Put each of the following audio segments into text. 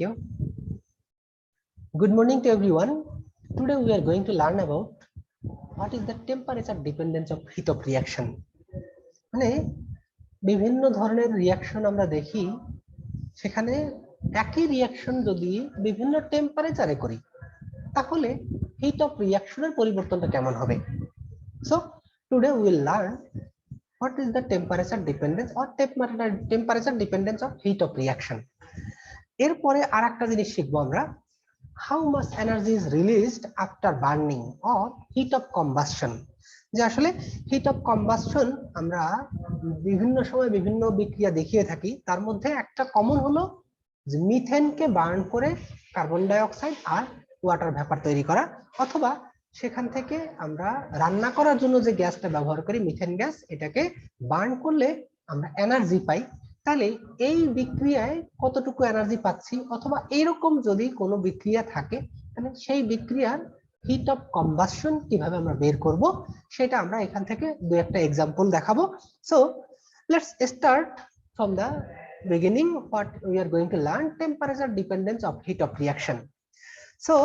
you. Good morning to everyone. Today we are going to learn about what is the temperature dependence of heat of reaction. মানে বিভিন্ন ধরনের reaction আমরা দেখি, সেখানে একই reaction যদি বিভিন্ন টেম্পারেচারে করি তাহলে হিট অফ রিঅ্যাকশনের পরিবর্তনটা কেমন হবে। So today we will learn what is the temperature dependence or temperature dependence of heat of reaction. এরপরে আরেকটা জিনিস শিখবো আমরা, how much energy is released after burning or heat of combustion. যে আসলে হিট অফ কম্বাসশন আমরা বিভিন্ন সময় বিভিন্ন বিক্রিয়া দেখিয়ে থাকি, তার মধ্যে একটা কমন হলো যে মিথেনকে বার্ন করে কার্বন ডাই অক্সাইড আর ওয়াটার ভেপার তৈরি করা, অথবা সেখান থেকে আমরা রান্না করার জন্য যে গ্যাসটা ব্যবহার করি মিথেন গ্যাস, এটাকে বার্ন করলে আমরা এনার্জি পাই। তাহলে এই বিক্রিয়ায় কতটুকু এনার্জি পাচ্ছি, অথবা এইরকম যদি কোনো বিক্রিয়া থাকে তাহলে সেই বিক্রিয়ার হিট অফ কম্বাসশন কিভাবে আমরা বের করব সেটা আমরা এখান থেকে দু একটা এক্সাম্পল দেখাবো। So let's start from the beginning. What we are going to learn, temperature dependence of heat of reaction. So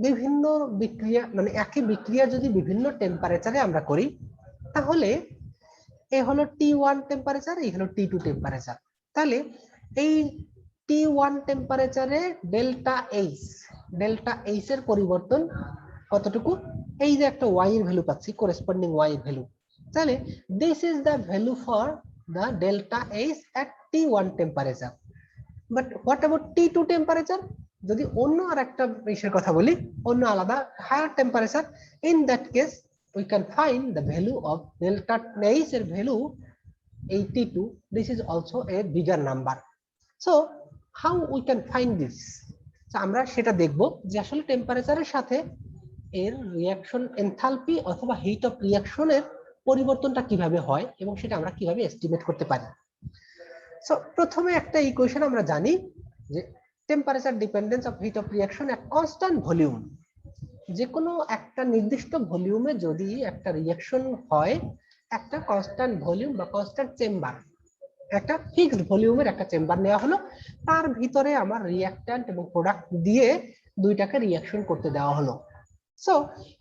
বিভিন্ন বিক্রিয়া মানে একই বিক্রিয়া যদি বিভিন্ন টেম্পারেচারে আমরা করি তাহলে এই হলো T1 টেম্পারেচার, এই হলো T2 টেম্পারেচার। তাহলে এই T1 টেম্পারেচারে ডেল্টা এইচ এর পরিবর্তন কতটুকু, এই যে একটা y এর ভ্যালু পাচ্ছি, করেসপন্ডিং y এর ভ্যালু। তাহলে this is the value for the delta H at T1 temperature. But what about T2 temperature? যদি অন্য আরেকটা বিষয়ের কথা বলি, অন্য আলাদা higher temperature, in that case we can find the value of delta H এর value 82. This is also a bigger number. So how we can find this? So আমরা সেটা দেখব যে আসলে টেম্পারেচারের সাথে এর রিঅ্যাকশন এনথালপি অথবা হিট অফ রিঅ্যাকশনের পরিবর্তনটা কিভাবে হয় এবং সেটা আমরা কিভাবে এস্টিমেট করতে পারি। সো প্রথমে একটা ইকুয়েশন আমরা জানি যে temperature dependence of heat of reaction at constant volume. যে কোনো একটা নির্দিষ্ট ভলিউমে যদি একটা রিঅ্যাকশন হয়, একটা কনস্ট্যান্ট ভলিউম বা কনস্ট্যান্ট চেম্বার, একটা ফিক্সড ভলিউমের একটা চেম্বার নেওয়া হলো, তার ভিতরে আমার রিঅ্যাক্ট্যান্ট এবং প্রোডাক্ট দিয়ে দুইটাকে রিঅ্যাকশন করতে দেওয়া হলো। So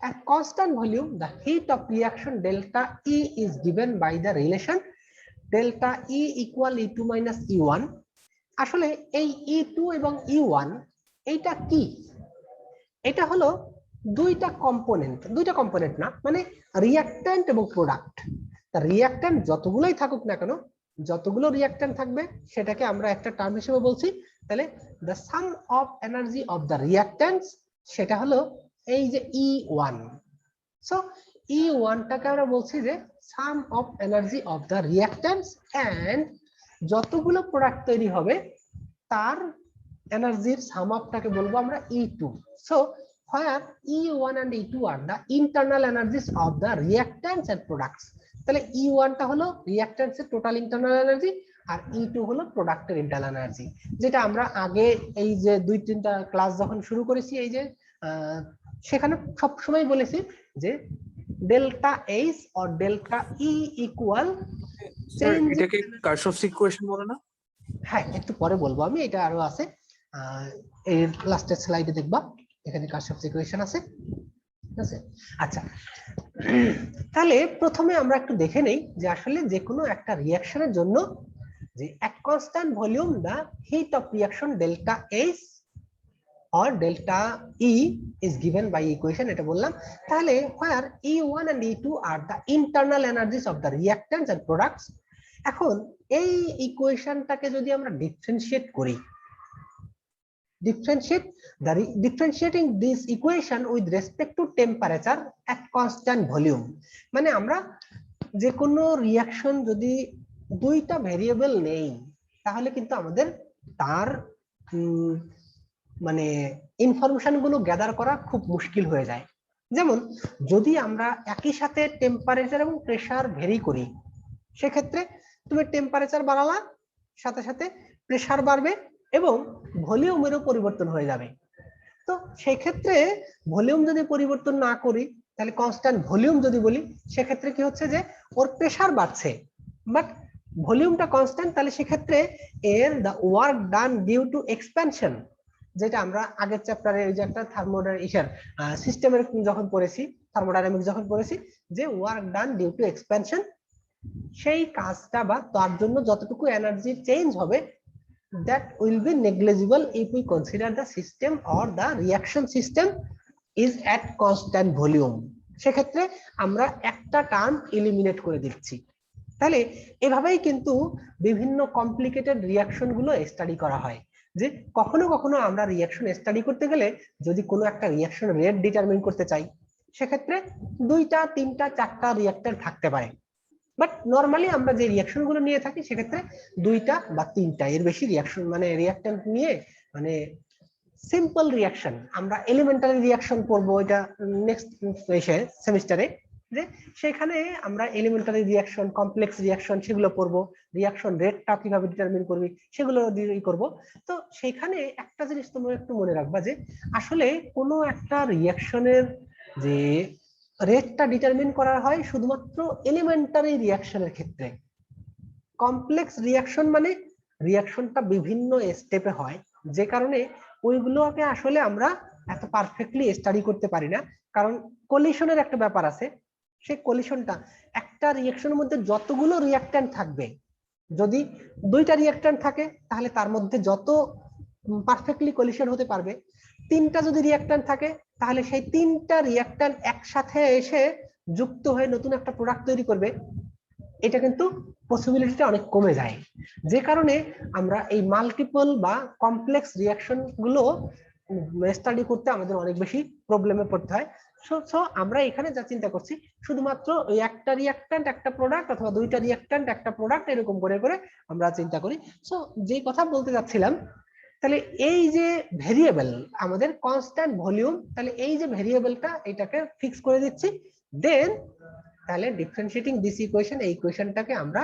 at constant volume the heat of reaction delta E is given by the relation delta E equal E2 minus E1. আসলে এই E2 এবং E1 এইটা কি? এটা হলো দুইটা কম্পোনেন্ট না, মানে রিঅ্যাক্ট্যান্ট এবং প্রোডাক্ট। তা রিঅ্যাক্ট্যান্ট যতগুলোই থাকুক না কেন, যতগুলো রিঅ্যাক্ট্যান্ট থাকবে সেটাকে আমরা একটা টার্ম হিসেবে বলছি। তাহলে the sum of energy of the reactants সেটা হলো এই যে E1। সো E1টাকে আমরা বলছি যে sum of energy of the reactants, and যতগুলো প্রোডাক্ট তৈরি হবে তার এনার্জির সাম অফটাকে বলবো আমরা E2. So where E1 and E2 are the internal energies of the reactants and products. তাহলে E1 টা হলো reactants এর টোটাল ইন্টারনাল এনার্জি, আর E2 হলো প্রোডাক্টের ইন্টারনাল এনার্জি, যেটা আমরা আগে এই যে দুই তিনটা ক্লাস যখন শুরু করেছি এই যে সেখানে সব সময় বলেছি যে delta H or delta E equal change. এটাকে কারশফস ইকুয়েশন বলে না? হ্যাঁ, একটু পরে বলবো আমি, এটা আরো আছে, এই লাস্টের স্লাইডে দেখবা এখানে কারশফস ইকুয়েশন আছে, ঠিক আছে? আচ্ছা, তাহলে প্রথমে আমরা একটু দেখে নেই যে আসলে যে কোনো একটা রিঅ্যাকশনের জন্য যে এক constant volume the heat of reaction delta H or delta E is given by equation, এটা বললাম। তাহলে where E1 and E2 are the internal energies of the reactants and products. এখন এই ইকুয়েশনটাকে যদি আমরা ডিফারেন্সিয়েট করি, differentiating this equation with respect to temperature at constant volume, মানে আমরা যে কোনো রিঅ্যাকশন যদি দুইটা ভেরিয়েবল নেই তাহলে কিন্তু আমাদের তার মানে ইনফরমেশন গুলো গ্যাদার করা খুব মুশকিল হয়ে যায়। যেমন যদি আমরা একই সাথে টেম্পারেচার এবং প্রেসার ভেরি করি, সেক্ষেত্রে তুমি টেম্পারেচার বাড়ালা, সাথে সাথে প্রেসার বাড়বে এবং ভলিউমেরও পরিবর্তন হয়ে যাবে। তো সেই ক্ষেত্রে ভলিউম যদি পরিবর্তন না করি, তাহলে কনস্ট্যান্ট ভলিউম যদি বলি, সেক্ষেত্রে কি হচ্ছে যে ওর প্রেসার বাড়ছে বাট ভলিউমটা কনস্ট্যান্ট, তাহলে সেক্ষেত্রে এর the work done due to expansion, যেটা আমরা আগের চ্যাপ্টারে এই যে একটা সিস্টেমের যখন পড়েছি, থার্মোডাইনামিক্স যখন পড়েছি, যে work done due to expansion, সেই কাজটা বা তার জন্য যতটুকু এনার্জি চেঞ্জ হবে, that will be negligible if we consider the system or the reaction system is at constant volume। সেক্ষেত্রে আমরা একটা টার্ম এলিমিনেট করে দিচ্ছি। তাহলে এভাবেই কিন্তু বিভিন্ন কমপ্লিকেটেড রিয়াকশন গুলো স্টাডি করা হয়, যে কখনো কখনো আমরা রিয়াকশন স্টাডি করতে গেলে যদি কোনো একটা রিয়াকশন রেট ডিটারমিন করতে চাই, সেক্ষেত্রে 2টা 3টা 4টা রিয়াক্টর থাকতে পারে, বাট নরমালি আমরা যে রিয়াকশন গুলো নিয়ে থাকি সেক্ষেত্রে 2টা বা 3টা, এর বেশি রিয়াকশন মানে রিয়াক্ট্যান্ট নিয়ে, মানে সিম্পল রিয়াকশন, আমরা এলিমেন্টারি রিয়াকশন পড়বো এটা নেক্সট সেমিস্টারে, যে সেখানে আমরা এলিমেন্টারি রিয়াকশন, কমপ্লেক্স রিয়াকশন সেগুলো পড়বো, রিয়াকশন রেটটা কিভাবে ডিটারমিন করবি সেগুলো দিয়ে করব। তো সেখানে একটা জিনিস তোমরা একটু মনে রাখবা, যে আসলে কোনো একটা রিয়াকশনের যে রেটটা ডিটারমিন করা হয় শুধুমাত্র এলিমেন্টারি রিয়াকশনের ক্ষেত্রে। কমপ্লেক্স রিয়াকশন মানে রিয়াকশনটা বিভিন্ন স্টেপে হয়, যে কারণে ওইগুলোকে আসলে আমরা এত পারফেক্টলি স্টাডি করতে পারি না, কারণ কলিশনের একটা ব্যাপার আছে। সেই কলিশনটা, একটা রিয়াকশনের মধ্যে যতগুলো রিয়াক্ট্যান্ট থাকবে, যদি 2টা রিয়াক্ট্যান্ট থাকে তাহলে তার মধ্যে যত পারফেক্টলি কলিশন হতে পারবে, 3টা যদি রিয়াক্ট্যান্ট থাকে তাহলে সেই 3টা রিয়াক্ট্যান্ট একসাথে এসে যুক্ত হয়ে নতুন একটা প্রোডাক্ট তৈরি করবে, এটা কিন্তু পসিবিলিটিটা অনেক কমে যায়। যে কারণে আমরা এই মাল্টিপল বা কমপ্লেক্স রিয়াকশন গুলো স্টাডি করতে আমাদের অনেক বেশি প্রবলেমে পড়তে হয়। সো আমরা এখানে যা চিন্তা করছি, শুধুমাত্র ওই একটা রিয়াক্ট্যান্ট একটা প্রোডাক্ট, অথবা 2টা রিয়াক্ট্যান্ট একটা প্রোডাক্ট, এরকম করে করে আমরা চিন্তা করি। সো যে কথা বলতে যাচ্ছিলাম, তাহলে এই যে ভেরিয়েবল আমাদের কনস্ট্যান্ট ভলিউম, তাহলে এই যে ভেরিয়েবলটা এটাকে ফিক্স করে দিচ্ছি, দেন তাহলে ডিফারেন্সিয়েটিং দিস ইকুয়েশন, এই ইকুয়েশনটাকে আমরা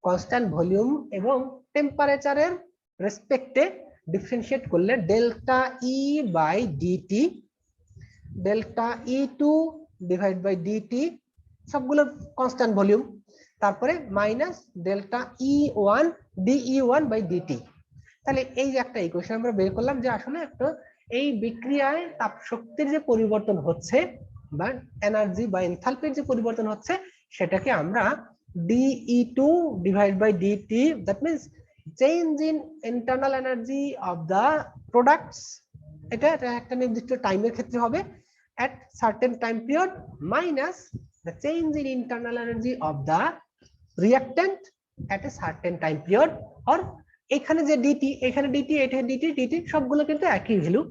কনস্ট্যান্ট ভলিউম এবং টেম্পারেচারের রেসপেক্টে ডিফারেন্সিয়েট করলে delta E by dT, delta E to divide by dT সবগুলো কনস্ট্যান্ট ভলিউম, তারপরে minus delta E one dE one by dT. তাহলে এই যে একটা ইকুয়েশন আমরা বের করলাম, যে আসলে একটা এই বিক্রিয়ায় তাপ শক্তির যে পরিবর্তন হচ্ছে বা এনার্জি বা এনথালপির যে পরিবর্তন হচ্ছে, সেটাকে আমরা dE2 divide by dt, that means change in internal energy of the products, এটা একটা নির্দিষ্ট টাইমের ক্ষেত্রে হবে at certain time period, minus the change in internal energy of the reactant at a certain time period, or এখানে যে DT, এখানে DT, এটা ডিটি, ডিটি সবগুলো কিন্তু একই ভ্যালু,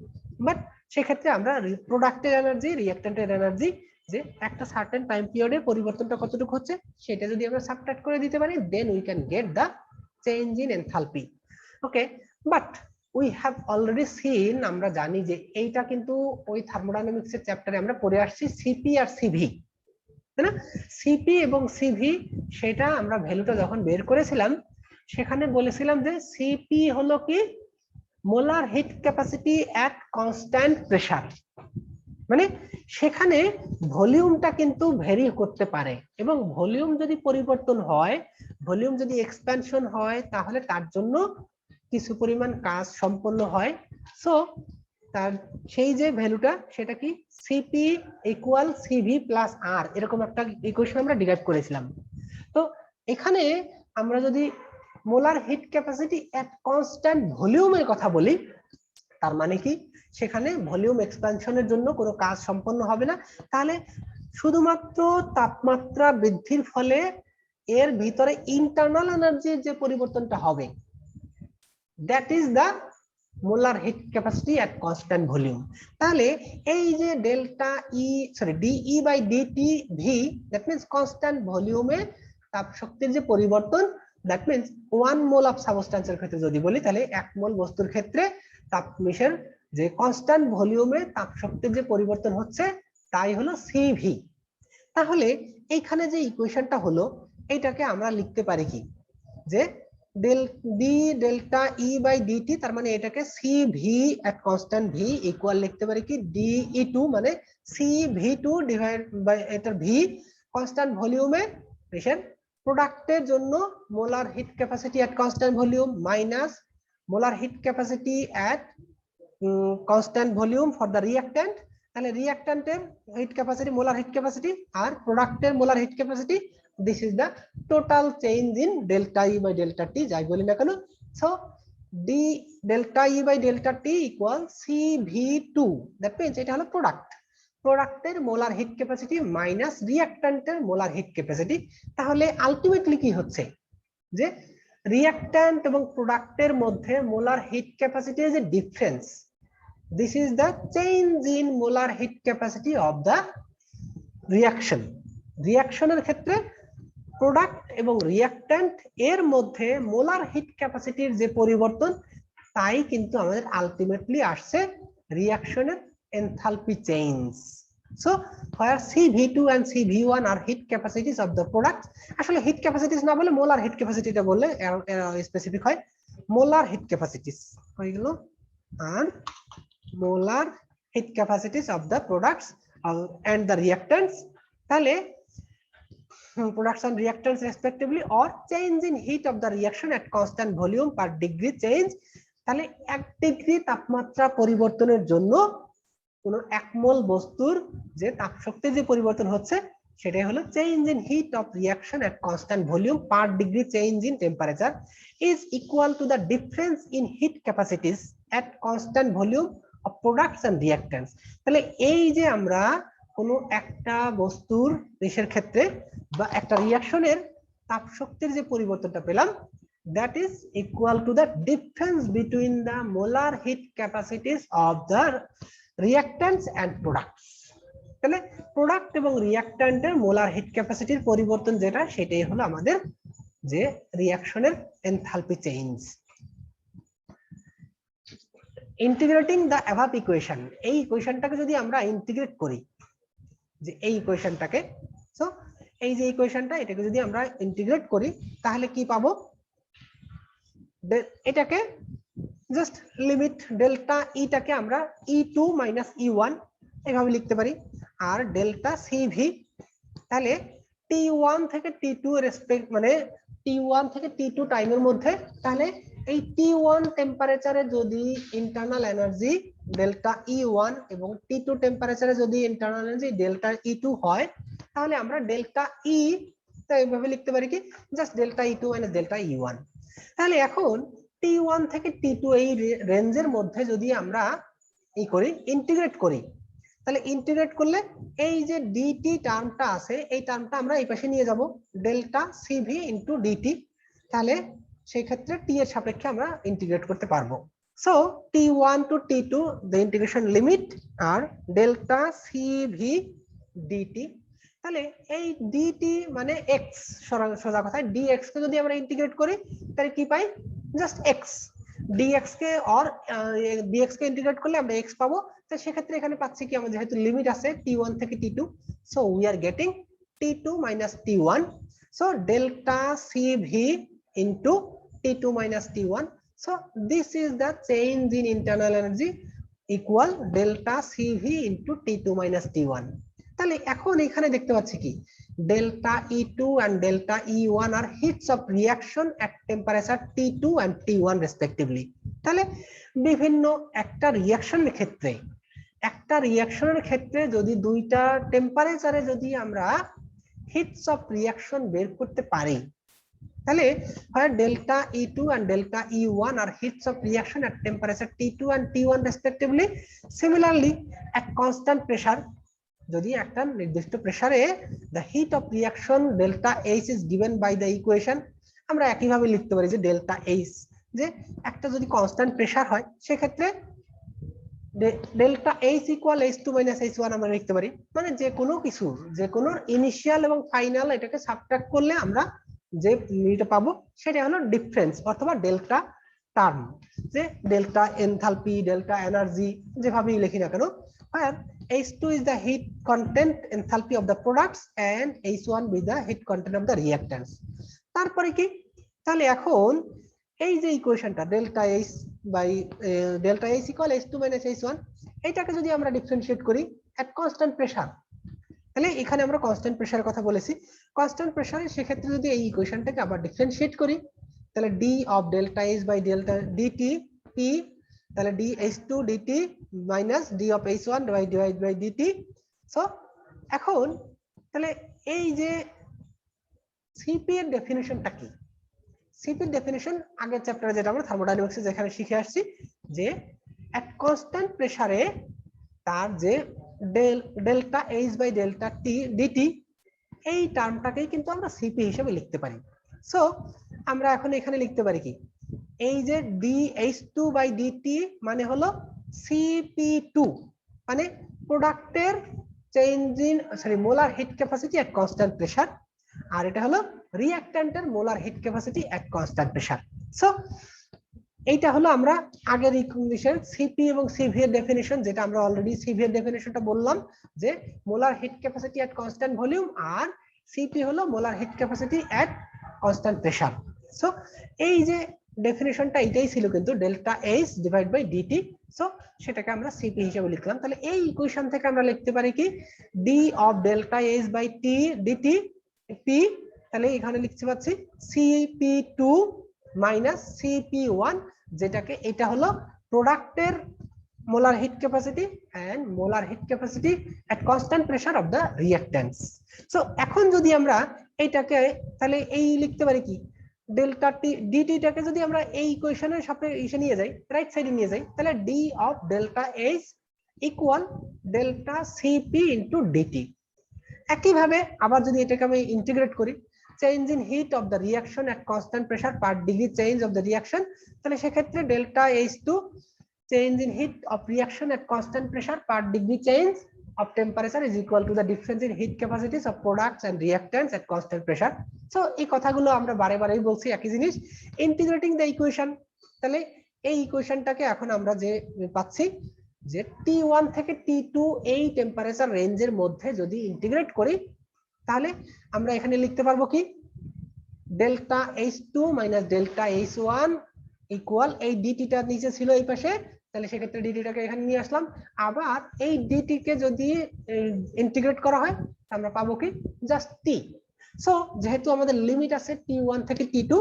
বাট সেক্ষেত্রে আমরা প্রোডাক্টের এনার্জি, রিঅ্যাক্ট্যান্টের এনার্জি, যে একটা সার্টেন টাইম পিরিয়ডে পরিবর্তনটা কতটুকু হচ্ছে সেটা যদি আমরা সাবট্রাক্ট করে দিতে পারি, then we can get the change in enthalpy. Okay, but we have already seen, আমরা জানি যে এইটা কিন্তু ওই থার্মোডাইনামিক্স এর চ্যাপ্টারে আমরা পড়ে আসছি সিপি আর সিভি, তাই না? সিপি এবং সিভি, সেটা আমরা ভ্যালুটা যখন বের করেছিলাম সেখানে বলেছিলাম যে সিপি হলো কি molar heat capacity at constant pressure, মানে সেখানে ভলিউমটা কিন্তু ভেরি করতে পারে, এবং ভলিউম যদি পরিবর্তন হয়, ভলিউম যদি এক্সপ্যানশন হয়, তাহলে তার জন্য কিছু পরিমাণ কাজ সম্পন্ন হয়। সো তার সেই যে ভ্যালুটা, সেটা কি সিপি ইকুয়াল সিভি প্লাস আর, এরকম একটা ইকুয়েশন আমরা ডিরাইভ করেছিলাম। তো এখানে আমরা যদি molar heat capacity at constant ভলিউমের কথা বলি, তার মানে কি সেখানে ভলিউম এক্সপ্যানশনের জন্য কোনো কাজ সম্পন্ন হবে না, তাহলে শুধুমাত্র তাপমাত্রা বৃদ্ধির ফলে এর ভিতরে ইন্টারনাল এনার্জির যে পরিবর্তনটা হবে, that is the molar heat capacity at constant volume. তাহলে এই যে delta E DE by DT V, that means constant ভলিউমে তাপ শক্তির যে পরিবর্তন, দ্যাট মিন্স 1 মোল অফ সাবস্ট্যান্সের ক্ষেত্রে যদি বলি, তাহলে 1 মোল বস্তুর ক্ষেত্রে তাপমিশের যে কনস্ট্যান্ট ভলিউমে তাপ শক্তির যে পরিবর্তন হচ্ছে, তাই হলো সিভি। তাহলে এইখানে যে ইকুয়েশনটা হলো, এইটাকে আমরা লিখতে পারি কি, যে del D delta E by DT, তার মানে এটাকে CV at constant V equal লিখতে পারি কি ডিই2, মানে সিভি2 ডিভাইড বাই এটার ভি কনস্ট্যান্ট ভলিউমে প্রেসার প্রোডাক্টের জন্য molar heat capacity at constant volume minus molar heat capacity at constant volume for the reactant. তাহলে রিঅ্যাক্ট্যান্টের heat capacity molar heat capacity আর প্রোডাক্টের molar heat capacity, this is the total change in delta E by delta T যাই বলি না কেন। So D delta E by delta T equal CV2, that means এটা হলো প্রোডাক্টের মোলার হিট ক্যাপাসিটি মাইনাস রিঅ্যাক্ট্যান্টের মোলার হিট ক্যাপাসিটি। তাহলে ultimately কি হচ্ছে যে রিঅ্যাক্ট্যান্ট এবং প্রোডাক্টের মধ্যে মোলার হিট ক্যাপাসিটির যে difference, this is the change in molar heat capacity of the reaction. রিঅ্যাকশনের ক্ষেত্রে প্রোডাক্ট এবং রিঅ্যাক্ট্যান্ট এর মধ্যে মোলার হিট ক্যাপাসিটির যে পরিবর্তন, তাই কিন্তু আমাদের আলটিমেটলি আসছে রিঅ্যাকশনের enthalpy change. So where CV2 and CV1 are heat capacities of the product, আসলে হিট ক্যাপাসিটিস না বলে মোলার হিট ক্যাপাসিটিটা বললে স্পেসিফিক হয়। মোলার হিট ক্যাপাসিটিস হয়ে গেল আর molar heat capacities of the products and the reactants, তাহলে products and reactants respectively, or change in heat of the reaction at constant volume per degree change। তাহলে 1 degree তাপমাত্রা পরিবর্তনের জন্য কোন এক মোল বস্তুর যে তাপশক্তির যে পরিবর্তন হচ্ছে সেটাই হলো change in heat of reaction at constant volume per degree change in temperature is equal to the difference in heat capacities at constant volume of products and reactants. তাহলে এই যে আমরা কোনো একটা বস্তুর দেশের ক্ষেত্রে বা একটা রিঅ্যাকশনের তাপশক্তির যে পরিবর্তনটা পেলাম, that is equal to the difference between the molar heat capacities of the reactants and products। তাহলে প্রোডাক্ট এবং রিঅ্যাক্ট্যান্টের মোলার হিট ক্যাপাসিটির পরিবর্তন যেটা, সেটাই হলো আমাদের যে রিঅ্যাকশনের enthalpy change. Integrating the above equation, এই ইকুয়েশনটাকে যদি আমরা ইন্টিগ্রেট করি, যে এই ইকুয়েশনটাকে, সো এই যে ইকুয়েশনটা এটাকে যদি আমরা ইন্টিগ্রেট করি তাহলে কি পাবো, এটাকে জাস্ট লিমিট ডেল্টা ইটাকে আমরা E2 মাইনাস E1 এইভাবে লিখতে পারি, আর ডেল্টা CV, তাহলে T1 থেকে T2 রেসপেক্ট মানে T1 থেকে T2 টাইমের মধ্যে, তাহলে এই T1 টেম্পারেচারে যদি ইন্টারনাল এনার্জি ডেল্টা E1 এবং T2 টেম্পারেচারে যদি ইন্টারনাল এনার্জি ডেল্টা E2 হয়, তাহলে আমরা ডেল্টা E তা এইভাবে লিখতে পারি কি, just delta E2 minus delta E1। তাহলে এখন T1 থেকে T2 এই রেঞ্জের মধ্যে যদি আমরা এই করি ইন্টিগ্রেট করি, তাহলে ইন্টিগ্রেট করলে এই যে ডিটি টার্মটা আছে এই টার্মটা আমরা এই পাশে নিয়ে যাব, ডেল্টা CV ইনটু ডিটি। তাহলে সেই ক্ষেত্রে টি এর সাপেক্ষে আমরা ইন্টিগ্রেট করতে পারবো। So T1 to T2 the integration limit আর ডেল্টা CV ডিটি। তাহলে এই ডিটি মানে এক্স, সোজা কথায় dx কে যদি আমরা ইন্টিগ্রেট করি তাহলে কি পাই, জাস্ট এক্স। dx কে আর dx কে ইন্টিগ্রেট করলে আমরা x পাবো। তো সেক্ষেত্রে এখানে পাচ্ছি কি, আমাদের যেহেতু লিমিট আছে T1 থেকে T2, so we are getting T2 minus T1, so delta CV into T2 minus T1। So this is the change in internal energy equal delta CV into T2 minus T1। তাহলে এখন এখানে দেখতে পাচ্ছি কি, delta E2 and delta E1 are heats of reaction at temperature T2 and T1 respectively। তাহলে বিভিন্ন একটা রিঅ্যাকশনের ক্ষেত্রে যদি দুইটা টেম্পারেচারে যদি আমরা হিটস অফ রিঅ্যাকশন বের করতে পারি, তাহলে হয় delta E2 and delta E1 are heats of reaction at temperature T2 and T1 respectively। Similarly at constant pressure, যদি একটা নির্দিষ্ট প্রেসারে the heat of reaction delta H is given by the equation, আমরা একইভাবে লিখতে পারি যে ডেল্টা H, যে একটা যদি কনস্ট্যান্ট প্রেসার হয় সেক্ষেত্রে delta H equal H2 minus H1 আমরা লিখতে পারি। মানে যে কোনো কিছু, যে কোনো ইনিশিয়াল এবং ফাইনাল এটাকে সাবট্রাক্ট করলে আমরা যে এটা পাবো সেটা হলো ডিফারেন্স অথবা ডেল্টা টার্ম, যে ডেল্টা এনথালপি, ডেল্টা এনার্জি যেভাবেই লিখি না কেন, where H2 is the heat content enthalpy of the products and H1 be the heat content of the reactants। তারপরে কি, তাহলে এখন এই যে ইকুয়েশনটা delta H by delta H equal H2 minus H1, এটাকে যদি আমরা ডিফারেন্সিয়েট করি at constant pressure, তাহলে এখানে আমরা কনস্ট্যান্ট প্রেসারের কথা বলেছি। কনস্ট্যান্ট প্রেসারে সেক্ষেত্রে যদি এই ইকুয়েশনটাকে আবার ডিফারেন্সিয়েট করি, তাহলে D of delta H by delta DT P, তাহলে D H two DT minus D of H one divide by DT. So এখন তাহলে এই যে সিপি এর ডেফিনিশনটা কি? সিপি এর ডেফিনিশন আগের চ্যাপ্টারে যেটা আমরা থার্মোডাইনামিক্সে যেখানে শিখে আসছি, যে এট কনস্ট্যান্ট প্রেসারে তার যে delta H by delta T dT, এই টার্মটাকেই কিন্তু আমরা সিপি হিসেবে লিখতে পারি। সো আমরা এখন এখানে লিখতে পারি কি, এই যে dH2 বাই ডিটি মানে হলো CP2, মানে প্রোডাক্টের change in molar heat capacity at constant pressure, আর এটা হলো রিঅ্যাক্ট্যান্টের molar heat capacity at constant pressure. So এইটা হলো আমরা আগের ইকুয়েশন সিপি এবং সিভি এর ডেফিনিশন, যেটা আমরা অলরেডি সিভি এর ডেফিনিশনটা বললাম যে molar heat capacity at constant volume, আর সিপি হলো molar heat capacity at constant pressure. So এই যে ডেফিনিশনটা এটাই ছিল কিন্তু delta H divide by DT. So সেটাকে আমরা সিপি হিসেবে লিখলাম। তাহলে এই ইকুয়েশন থেকে আমরা লিখতে পারি কি, d of delta H by T dT P, তাহলে এখানে লিখতে পাচ্ছি CP2 মাইনাস CP1, যেটাকে এটা হলো প্রোডাক্টের molar heat capacity and molar heat capacity at constant pressure of the reactants. So এখন যদি আমরা এইটাকে তাহলে এই লিখতে পারি কি, ডেল্টা টি ডিটিটাকে যদি আমরা এই ইকুয়েশনের সাথে এসে নিয়ে যাই, রাইট সাইডে নিয়ে যাই, তাহলে D of delta H equal delta CP into dT. একইভাবে আবার যদি এটাকে আমি ইন্টিগ্রেট করি, change in heat of the reaction at constant pressure per degree change of the reaction, তাহলে সেক্ষেত্রে ডেল্টা এইচ2 change in heat of reaction at constant pressure per degree change of temperature is equal to the difference in heat capacities of products and reactants at constant pressure. So এই কথাগুলো আমরা বারে বারেই বলছি একই জিনিস, ইন্টিগ্রেটিং দ্য ইকুয়েশন। তাহলে এই ইকুয়েশনটাকে এখন আমরা যে পাচ্ছি যে T1 থেকে T2 এই টেম্পারেচার রেঞ্জের মধ্যে যদি ইন্টিগ্রেট করি, তাহলে আমরা এখানে লিখতে পারবো কি, delta H2 minus delta H1 equal, এই ডিটিটা নিচে ছিল এই পাশে, তাহলে সেক্ষেত্রে ডিটিটাকে এখানে নিয়ে আসলাম। আবার এই ডিটি কে যদি ইন্টিগ্রেট করা হয় আমরা পাবো কি, জাস্ট টি। সো যেহেতু আমাদের লিমিট আছে T1 থেকে T2,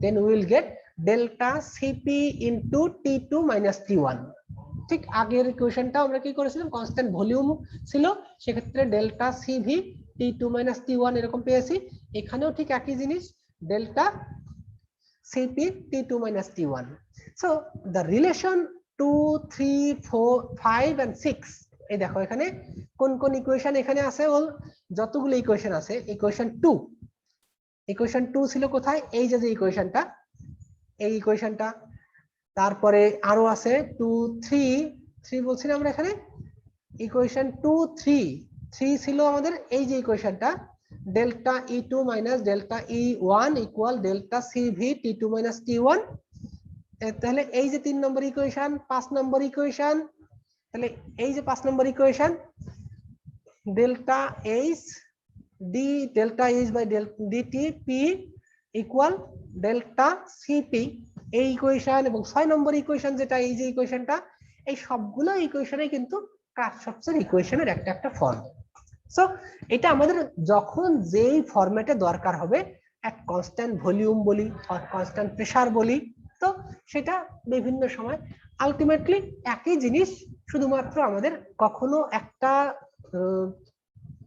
then we will get delta CP into T2 minus T1। ঠিক আগের ইকুয়েশনটা আমরা কি করেছিলাম, কনস্ট্যান্ট ভলিউম ছিল, সেক্ষেত্রে delta CV T2 minus T1 এরকম পেয়েছি। এখানেও ঠিক একই জিনিস, delta CP T2 minus T1. So the relation 2, 3, 4, 5 and 6, এই দেখো এখানে কোন কোন ইকুয়েশন এখানে আছে, যতগুলো ইকুয়েশন আছে, ইকুয়েশন 2 ছিল কোথায়, এই যে ইকুয়েশনটা, এই ইকুয়েশনটা, তারপরে আরো আছে 2, 3 বলছি না আমরা এখানে, ইকুয়েশন 2, 3 ছিল আমাদের এই যে ইকুয়েশনটা, delta E2 minus delta E1 equal delta CV T2 minus T1। তাহলে এই যে 3 নম্বর ইকুয়েশন, 5 নম্বর ইকুয়েশন, তাহলে এই যে 5 নম্বর equation, delta H D delta H by delta DT P equal delta CP, এই ইকুয়েশন এবং 6 নম্বর ইকুয়েশন যেটা এই যে ইকুয়েশনটা, এই সবগুলো ইকুয়েশনে কিন্তু কারশফের ইকুয়েশনের একটা একটা ফর্ম। সো এটা আমাদের যখন যেই ফরম্যাটে দরকার হবে, এট কনস্ট্যান্ট ভলিউম বলি আর কনস্ট্যান্ট প্রেসার বলি, তো সেটা বিভিন্ন সময় আলটিমেটলি একই জিনিস, শুধুমাত্র আমাদের কখনো একটা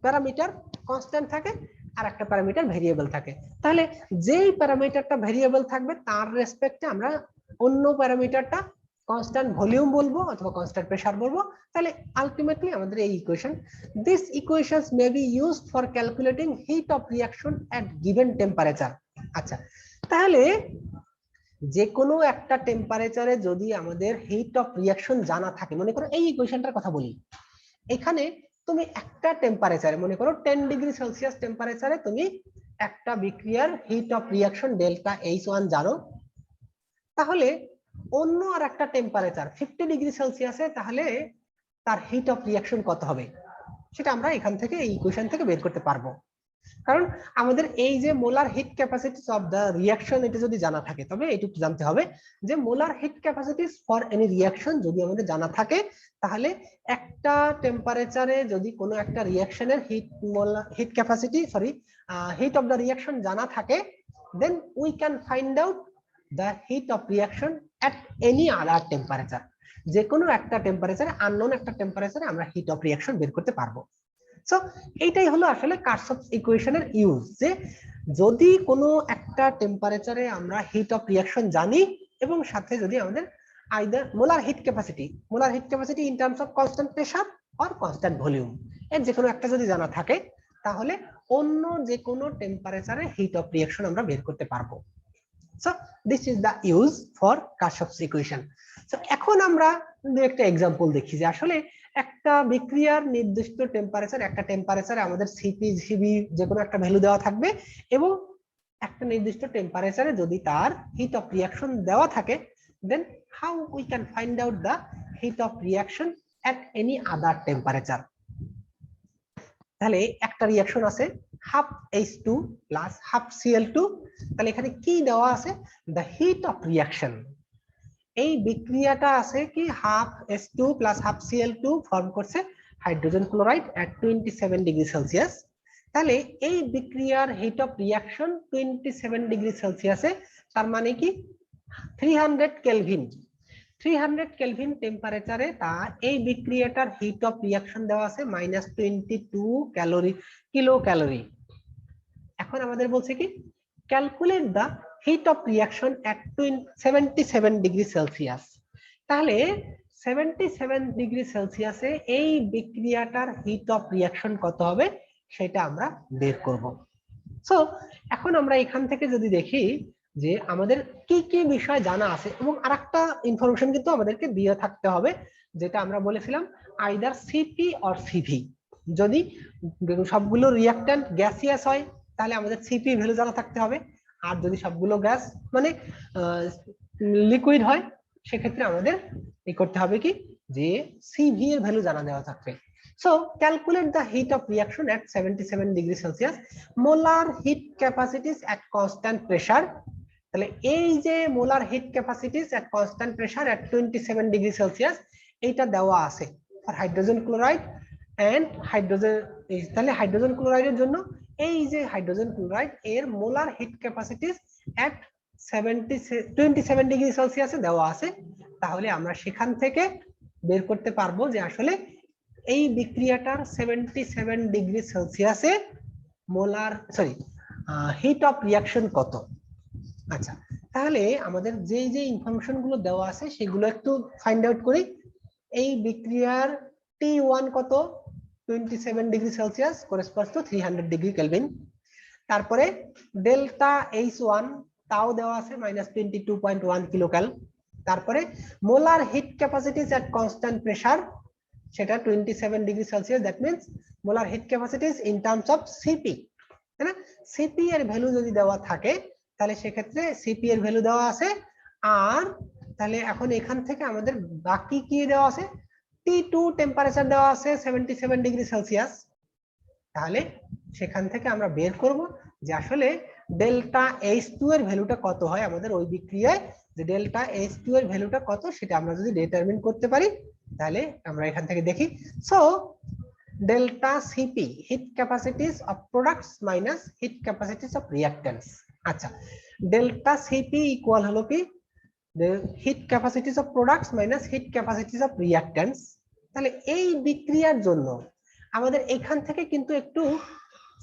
প্যারামিটার কনস্ট্যান্ট থাকে আর একটা প্যারামিটার ভেরিয়েবল থাকে। তাহলে যেই প্যারামিটারটা ভেরিয়েবল থাকবে তার রেসপেক্টে আমরা অন্য প্যারামিটারটা কনস্ট্যান্ট ভলিউম বলবো অথবা কনস্ট্যান্ট প্রেসার বলবো। তাহলে আলটিমেটলি আমাদের এই equation, this equations may be used for calculating hit of reaction at given temperature. আচ্ছা, তাহলে যে কোনো একটা টেম্পারেচারে যদি আমাদের হিট অফ রিঅ্যাকশন জানা থাকে, মনে করো এই ইকুয়েশনটার কথা বলি, এখানে তুমি একটা টেম্পারেচারে, মনে করো 10 ডিগ্রি সেলসিয়াস টেম্পারেচারে তুমি একটা বিক্রিয়ার hit of reaction delta H1 জানো, তাহলে অন্য আর একটা টেম্পারেচার 50 ডিগ্রি সেলসিয়াসে তাহলে তার হিট অফ রিঅ্যাকশন কত হবে, সেটা আমরা এখান থেকে এই ইকুয়েশন থেকে বের করতে পারবো। কারণ আমাদের এই যে molar heat capacities of the reaction এটা যদি জানা থাকে, তবে এটুকু জানতে হবে যে molar heat capacities for any reaction যদি আমাদের জানা থাকে, তাহলে একটা টেম্পারেচারে যদি কোনো একটা রিঅ্যাকশনের heat capacity heat of the reaction জানা থাকে, then we can find out the heat of reaction at any other temperature. যে কোনো একটা টেম্পারেচারে, আননোন একটা টেম্পারেচারে আমরা হিট অফ রিঅ্যাকশন বের করতে পারবো। সো এইটাই হলো আসলে কারশফ ইকুয়েশনের ইউজ, যে যদি কোনো একটা টেম্পারেচারে আমরা হিট অফ রিঅ্যাকশন জানি এবং সাথে যদি আমাদের either molar heat capacity in terms of constant pressure or constant volume, এর যে কোনো একটা যদি জানা থাকে, তাহলে অন্য যে কোনো টেম্পারেচারে হিট অফ রিঅ্যাকশন আমরা বের করতে পারবো। So this is the use for Kirchhoff's equation. So এখন আমরা একটা এক্সাম্পল দেখি যে আসলে একটা বিক্রিয়ার নির্দিষ্ট টেম্পারেচার, একটা টেম্পারেচারে আমাদের সিপি জিবি যে কোনো একটা ভ্যালু দেওয়া থাকবে, এবং একটা নির্দিষ্ট টেম্পারেচারে যদি তার হিট অফ রিঅ্যাকশন দেওয়া থাকে, then how we can find out the heat of reaction at any other temperature. তাহলে একটা রিঅ্যাকশন আছে half H2 plus half Cl2, তাহলে এখানে কি দেওয়া আছে, দ্য হিট অফ রিঅ্যাকশন। এই বিক্রিয়াটা আছে কি half H2 plus half Cl2 form করছে হাইড্রোজেন ক্লোরাইড এট 27 ডিগ্রি সেলসিয়াস। তাহলে এই বিক্রিয়ার হিট অফ রিঅ্যাকশন 27 ডিগ্রি সেলসিয়াসে, তার মানে কি 300 কেলভিন। 300 কেলভিন টেম্পারেচারে তার এই বিক্রিয়াটার হিট অফ রিঅ্যাকশন দেওয়া আছে -22 কিলো ক্যালোরি। এখন আমাদের বলছে কি calculate the heat of reaction at 77 degree Celsius. তাহলে 77 ডিগ্রি সেলসিয়াসে এই বিক্রিয়াটার হিট অফ রিঅ্যাকশন কত হবে সেটা আমরা বের করব। সো এখন আমরা এখান থেকে যদি দেখি যে আমাদের কি কি বিষয় জানা আছে, এবং আরেকটা ইনফরমেশন কিন্তু আমাদেরকে দিয়ে থাকতে হবে, যেটা আমরা বলেছিলাম আইদার সিপি অর সিভি। যদি সবগুলো রিঅ্যাকট্যান্ট গ্যাসিয়াস হয় তাহলে আমাদের সিপি ভ্যালু জানা থাকতে হবে, আর যদি সবগুলো গ্যাস মানে লিকুইড হয় সেক্ষেত্রে আমাদের এই করতে হবে কি যে সিভি এর ভ্যালু জানা দেওয়া থাকবে। So calculate the heat of reaction at 77 degree Celsius, molar heat capacities at constant pressure। তাহলে এই যে molar heat capacities at constant pressure at 27 degree Celsius এইটা দেওয়া আছে for hydrogen chloride and hydrogen. তাহলে হাইড্রোজেন ক্লোরাইডের জন্য এই যে হাইড্রোজেন ক্লোরাইড এর molar heat capacities at 27 degree সেলসিয়াসে দেওয়া আছে। তাহলে আমরা সেখান থেকে বের করতে পারবো যে আসলে এই বিক্রিয়াটার 77 ডিগ্রি সেলসিয়াসে মোলার হিট অফ রিঅ্যাকশন কত। আচ্ছা, তাহলে আমাদের যে যে ইনফরমেশন গুলো দেওয়া আছে সেগুলো একটু ফাইন্ড আউট করি। এই বিক্রিয়ার T1 কত, 27 degree Celsius corresponds to 300 degree Kelvin. তারপরে ডেল্টা H1 তাও দেওয়া আছে -22.1 কিলোক্যাল। তারপরে molar heat capacities at constant pressure, সেটা 27 degree Celsius, that means molar heat capacities in terms of CP, তাই না? সিপি এর ভ্যালু যদি দেওয়া থাকে তাহলে সেক্ষেত্রে সিপি এর ভ্যালু দেওয়া আছে। আর তাহলে এখন এখান থেকে আমাদের বাকি কি দেওয়া আছে, T2 টেম্পারেচার দেওয়া আছে 77 ডিগ্রি সেলসিয়াস। তাহলে সেখান থেকে আমরা বের করব যে আসলে ডেল্টা H2 এর ভ্যালুটা কত হয় আমাদের ওই বিক্রিয়ায়, যে ডেল্টা H2 এর ভ্যালুটা কত সেটা আমরা যদি ডিটারমিন করতে পারি তাহলে আমরা এখান থেকে দেখি। So delta CP heat capacities of products minus heat capacities of reactants. আচ্ছা, ডেল্টা সিপি ইকুয়াল হলো কি heat capacities of products minus heat capacities of reactants. তাহলে এই বিক্রিয়ার জন্য আমাদের এখান থেকে কিন্তু একটু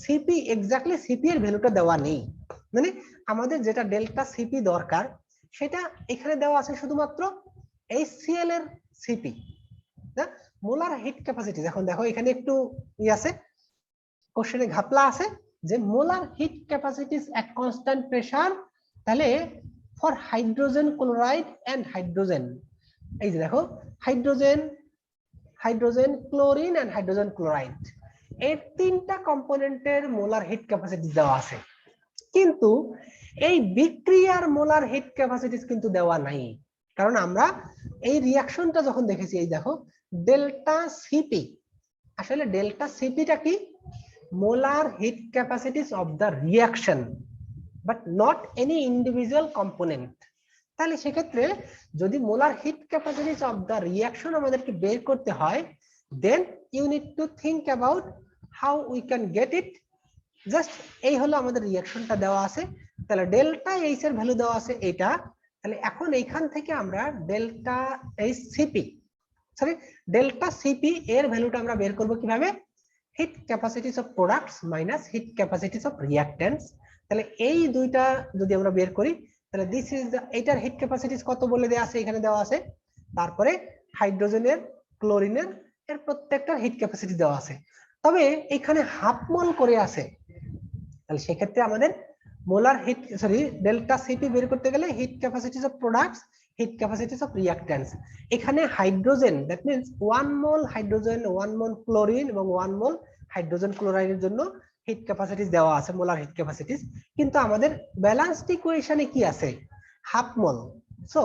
সিপি এক্স্যাক্টলি সিপি এর ভ্যালুটা দেওয়া নেই, মানে আমাদের যেটা ডেল্টা সিপি দরকার সেটা এখানে দেওয়া আছে শুধুমাত্র HCl এর সিপি, না মোলার হিট ক্যাপাসিটি। এখন দেখো এখানে একটু আছে কোশ্চেনে ঘাপলা আছে যে molar heat capacities at constant pressure, তাহলে for hydrogen chloride and hydrogen, এই যে দেখো hydrogen chlorine and hydrogen chloride, এই তিনটা কম্পোনেন্টের মোলার হিট ক্যাপাসিটি দেওয়া আছে, কিন্তু এই বিক্রিয়ার মোলার হিট ক্যাপাসিটিস কিন্তু দেওয়া নাই। কারণ আমরা এই রিঅ্যাকশনটা যখন দেখেছি, এই দেখো ডেল্টা সিপি, আসলে ডেল্টা সিপিটা কি, molar heat capacities of the reaction but not any individual component. তাহলে সেক্ষেত্রে যদি molar heat capacities of the reaction আমাদেরকে বের করতে হয়, then you need to think about how we can get it. Just এই হলো আমাদের রিঅ্যাকশনটা দেওয়া আছে, তাহলে ডেল্টা এইচ এর ভ্যালু দেওয়া আছে এটা। তাহলে এখন এইখান থেকে আমরা delta H CP sorry delta CP এর ভ্যালুটা আমরা বের করব কিভাবে? Heat capacities of products minus heat capacities of reactants. তাহলে এই দুইটা যদি আমরা বের করি, তাহলে দিস ইজ দ্য, এটার হিট ক্যাপাসিটিস কত বলে দেওয়া আছে, এখানে দেওয়া আছে। তারপরে হাইড্রোজেনের, ক্লোরিনের এর প্রত্যেকটা হিট ক্যাপাসিটি দেওয়া আছে, তবে এখানে হাফ মোল করে আছে। তাহলে সেক্ষেত্রে আমাদের মোলার হিট ডেল্টা সিপি বের করতে গেলে heat capacities of products, heat capacities of reactants, এখানে hydrogen that means 1 mole hydrogen 1 mole chlorine এবং 1 মোল হাইড্রোজেন ক্লোরাইডের জন্য হিট ক্যাপাসিটিস দেওয়া আছে, মোলার হিট ক্যাপাসিটিস। কিন্তু আমাদের ব্যালেন্সড ইকুয়েশনে কি আছে? হাফ মোল। সো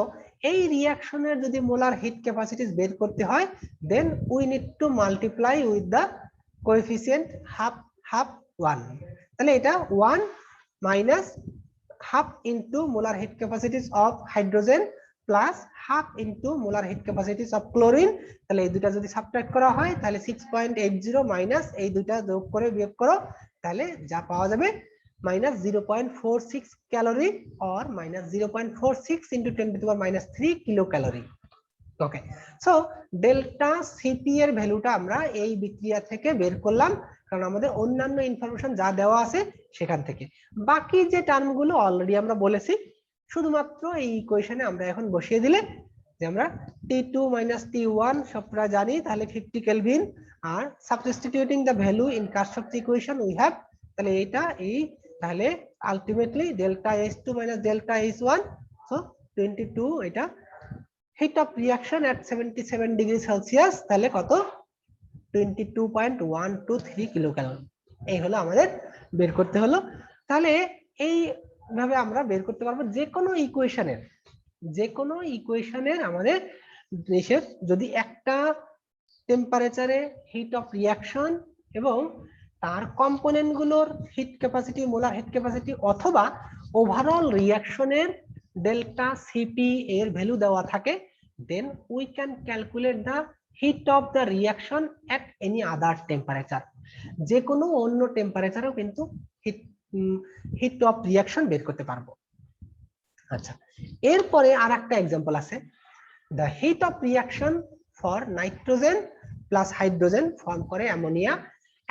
এই রিঅ্যাকশনের যদি মোলার হিট ক্যাপাসিটিস বের করতে হয়, then we need to multiply with the coefficient half half 1। তাহলে এটা 1 minus half into molar heat capacities of hydrogen plus half into molar heat capacities of chlorine. তাহলে এই দুটো যদি সাবট্রাক্ট করা হয়, তাহলে 6.80 মাইনাস এই দুটো যোগ করে বিয়োগ করো, তাহলে যা পাওয়া যাবে minus 0.46 calorie or minus 0.46 into 10⁻³ kilo calorie. Okay, so delta CP এর ভ্যালুটা আমরা এই বিক্রিয়া থেকে বের করলাম, কারণ আমাদের অন্যান্য ইনফরমেশন যা দেওয়া আছে সেখান থেকে। বাকি যে টার্মগুলো অলরেডি আমরা বলেছি, শুধুমাত্র এই ইকুয়েশনে আমরা এখন বসিয়ে দিলে, যে আমরা T2 - T1 সবটা জানি, তাহলে 50 কেলভিন, আর substituting the value in Kirchhoff's equation we have, তাহলে এটা এই, তাহলে ultimately delta H2 - delta H1, so 22, এটা hit of reaction at 77 degree Celsius, তাহলে কত? 22.123 কিলো ক্যালোরি। এই হলো আমাদের বের করতে হলো। তাহলে এইভাবে আমরা বের করতে পারবো যে কোনো ইকুয়েশনের আমাদের দেশের যদি একটা টেম্পারেচারে হিট অফ রিঅ্যাকশন এবং তার কম্পোনেন্ট গুলোর hit capacity, molar heat capacity অথবা ওভারঅল রিঅ্যাকশনের ডেল্টা সিপি এর ভ্যালু দেওয়া থাকে, then we can calculate the heat of the reaction at any other temperature. যে কোনো অন্য টেম্পারেচারেও কিন্তু হিট অফ রিঅ্যাকশন বের করতে পারবো। আচ্ছা, এরপরে আর একটা एग्जांपल আছে, the heat of reaction for nitrogen plus hydrogen form করে ammonia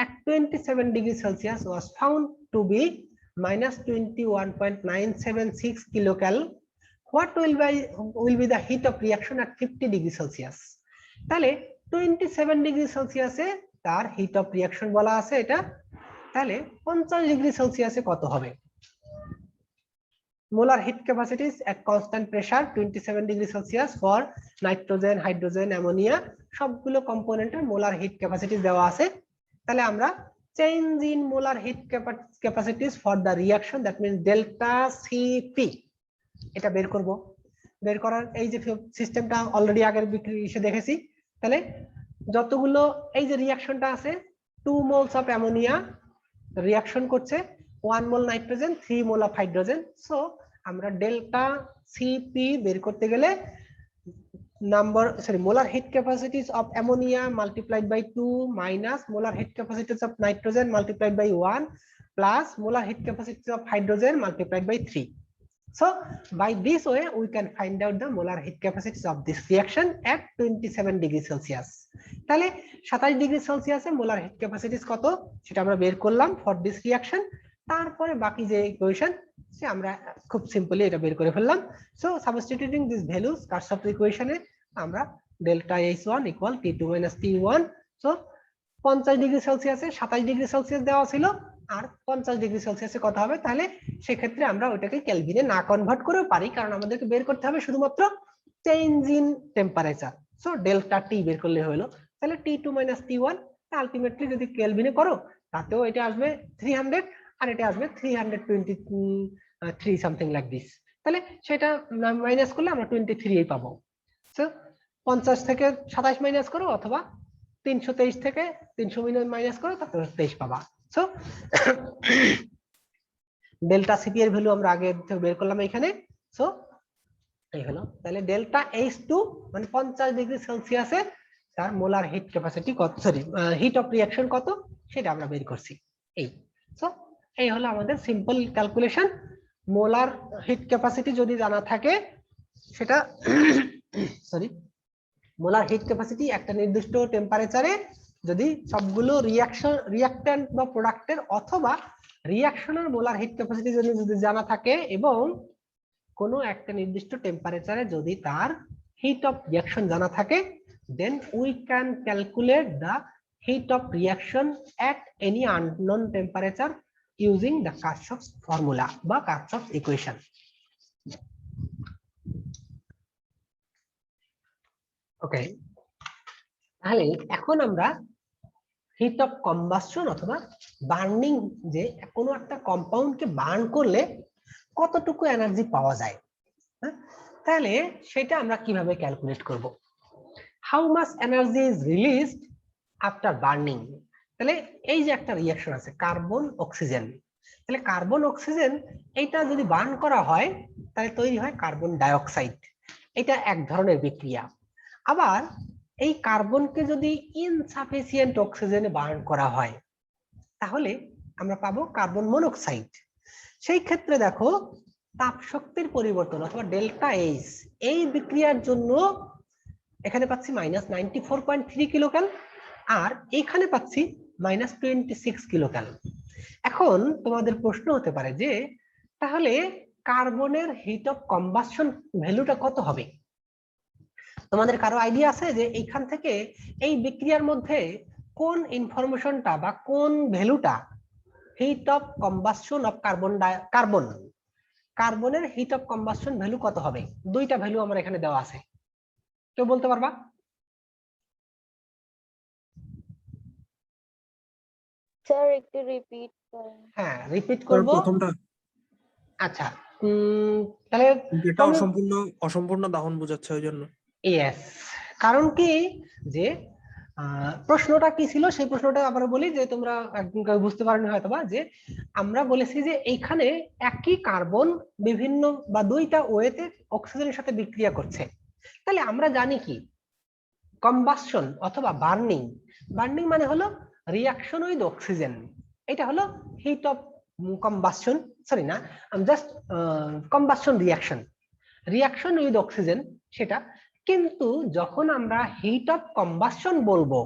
at 27 degree Celsius was found to be -21.976 kilocalorie. What will be the heat of reaction at 50 degree Celsius? তাহলে 27 degree সেলসিয়াসে তার হিট অফ রিঅ্যাকশন বলা আছে এটা, তাহলে 50 degree সেলসিয়াসে কত হবে? Molar heat capacities at constant pressure 27 degree Celsius for nitrogen, hydrogen, ammonia সবগুলো কম্পোনেন্টের মোলার হিট ক্যাপাসিটিস দেওয়া আছে। তাহলে আমরা change in molar heat capacities for the reaction, that means delta CP, এটা বের করব। বের করার এই যে সিস্টেমটা অলরেডি আগের এসে দেখেছি। তাহলে যতগুলো এই যে রিঅ্যাকশনটা আছে, 2 মোলস অফ অ্যামোনিয়া রিঅ্যাকশন করছে 1 mole nitrogen, 3 mole of hydrogen. So আমরা ডেল্টা সিপি বের করতে গেলে molar heat capacities of ammonia multiplied by 2 minus molar heat capacities of nitrogen multiplied by 1 plus molar heat capacity of hydrogen multiplied by 3. So by this way we can find out the molar heat capacities of this reaction at 27 degree Celsius. তাহলে 27 degree সেলসিয়াসে molar heat capacities কত সেটা আমরা বের করলাম for this reaction. তারপরে বাকি যে ইকুয়েশন সে আমরা খুব সিম্পলি এটা বের করে ফেললাম। So substituting this values Kirchhoff's ইকুয়েশনে আমরা delta H1 equal T2 - T1। So 50 degree সেলসিয়াসে 27 ডিগ্রি সেলসিয়াস দেওয়া ছিল, আর 50 ডিগ্রি সেলসিয়াসে কত হবে? তাহলে সেক্ষেত্রে আমরা ওইটাকে কেলভিনে না কনভার্ট করেও পারি, কারণ আমাদেরকে বের করতে হবে শুধুমাত্র change in temperature. So delta T বের করলে হলো। তাহলে T2 - T1 আলটিমেটলি যদি কেলভিনে করো তাতেও এটা আসবে 300, আর এটা আসবে 323 সামথিং লাইক দিস। তাহলে সেটা মাইনাস করলে আমরা 23 পাবো। সো 50 থেকে 27 মাইনাস করো, অথবা 323 থেকে 300 মাইনাস করো, তারপর 23 পাবা। সো ডেল্টা সিপি এর ভ্যালু আমরা আগে বের করলাম এখানে। সো এই হলো তাহলে ডেল্টা H2 মানে 50 ডিগ্রি সেলসিয়াসে তার মোলার হিট ক্যাপাসিটি কত, সরি হিট অফ রিঅ্যাকশন কত সেটা আমরা বের করছি। এই সো এই হলো আমাদের simple calculation. Molar heat capacity যদি জানা থাকে সেটা সরি মোলার হিট ক্যাপাসিটি একটা নির্দিষ্ট টেম্পারেচারে যদি সবগুলো রিঅ্যাকট্যান্ট বা প্রোডাক্টের অথবা রিঅ্যাকশনের মোলার হিট ক্যাপাসিটি যদি জানা থাকে এবং কোনো একটা নির্দিষ্ট টেম্পারেচারে যদি তার হিট অফ রিঅ্যাকশন জানা থাকে, then we can calculate the heat of reaction at any unknown temperature using the Kirchhoff's formula বা Kirchhoff's equation. ওকে, তাহলে এখন আমরা হিট অফ কম্বাসশন অথবা বার্নিং, যে কোনো একটা কম্পাউন্ডকে বার্ন করলে কতটুকু এনার্জি পাওয়া যায়, তাহলে সেটা আমরা কিভাবে ক্যালকুলেট করব। How much energy is released after burning. তাহলে এই যে একটা রিঅ্যাকশন আছে কার্বন অক্সিজেন, তাহলে কার্বন অক্সিজেন এইটা যদি বার্ন করা হয় তাহলে তৈরি হয় কার্বন ডাইঅক্সাইড। এটা এক ধরনের বিক্রিয়া। আবার এই কার্বনকে যদি ইনসাফিসিয়েন্ট অক্সিজেনে বার্ন করা হয় তাহলে আমরা পাবো কার্বন মনোক্সাইড। সেই ক্ষেত্রে দেখো তাপ শক্তির পরিবর্তন অথবা ডেল্টা এইচ এই বিক্রিয়ার জন্য এখানে পাচ্ছি -94.3 কিলোক্যাল আর এখানে পাচ্ছি -26 কিলোক্যাল। এখন তোমাদের প্রশ্ন হতে পারে যে তাহলে কার্বনের হিট অফ কম্বাসশন ভ্যালুটা কত হবে? তোমাদের কারো আইডিয়া আছে যে এইখান থেকে এই বিক্রিয়ার মধ্যে কোন ইনফরমেশনটা বা কোন ভ্যালুটা হিট অফ কম্বাসশন অফ কার্বনের হিট অফ কম্বাসশন ভ্যালু কত হবে? দুইটা ভ্যালু আমার এখানে দেওয়া আছে, কেউ বলতে পারবা? স্যার একটু রিপিট করেন। হ্যাঁ রিপিট করব। প্রথমটা আচ্ছা তাহলে যেটা অসম্পূর্ণ দাহন বোঝাচ্ছে ওই জন্য। ইয়েস, কারণ কি যে প্রশ্নটা কি ছিল সেই প্রশ্নটা আবার বলি যে তোমরা একদম বুঝতে পারোনি হয়তোবা, যে আমরা বলেছি যে এইখানে একই কার্বন বিভিন্ন বা দুইটা ওয়েতে অক্সিজেনের সাথে বিক্রিয়া করছে। তাহলে আমরা জানি কি কম্বাসশন অথবা বার্নিং মানে হলো রিঅ্যাকশন উইথ অক্সিজেন, এটা হলো হিট অফ কম্বাসশন, সরি না জাস্ট কম্বাসশন রিঅ্যাকশন উইথ অক্সিজেন সেটা। কিন্তু যখন আমরা হিট অফ কম্বাসশন বলবো